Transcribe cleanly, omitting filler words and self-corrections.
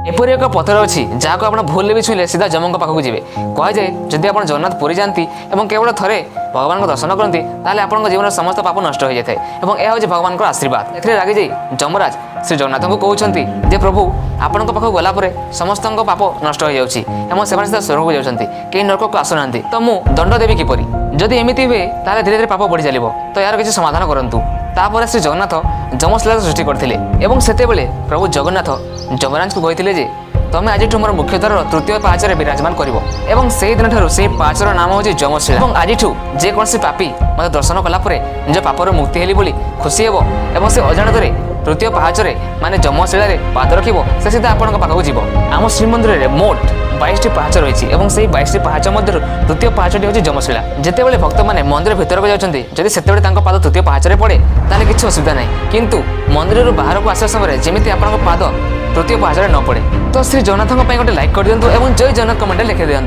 एपरी एक पथर अच्छी जहाँ को आप भूल भी छुईले सीधा जम पाखक जी कहुए जदि आप जगन्नाथ पुरी जाती और केवल थे भगवान को दर्शन करती आपन जीवन समस्त पाप नष्ट हो जाए और यह हूँ भगवान आशीर्वाद। ए रागी जाई जमराज श्री जगन्नाथ को कहते जे प्रभु आपण पाखक गलापर समस्त पाप नष्ट हो जाऊँगी और से स्वर्ग को जाती कहीं नरक को आसुना तो मुझे दंड देवी किपरि जदि एमती हुए धीरे धीरे पाप बढ़ी चलो तो यार किसी समाधान करूँ। तापर श्री जगन्नाथ जमशिला सृष्टि करते से प्रभु जगन्नाथ जमराज को कहते जे तमें आज मोर मुख्य द्वार तृतीय पाहाचर विराजमान कर से दिन ठार से पाहाचर नाम हूँ जमशिला और आज जेकोसी पापी मतलब दर्शन कलापर निज पापर मुक्ति हेली बोली खुशी हे से अजाणत तृतीय पाहाचर माने जमशिला पाद रखिब से सीधा आपण पाखक जीव। आम श्रीमंदिर में मोट 22टी पाहाच रही है 22टी पाहाच मध्य तृतीय पाहाचटी हूँ जमशिला। जितेबाला भक्त मैंने मंदिर भीतर को जाती जदि से पाद तृतीय पाहाचरे पड़े ताले किसी असुविधा नहीं किंतु मंदिर बाहर को आसा समय जमी आप पाद तृतीय पाहाचरे न पड़े। तो श्री जगन्नाथ गोटे लाइक कर दिंतु और जय जगन्नाथ कमेंट लिखि दिंतु।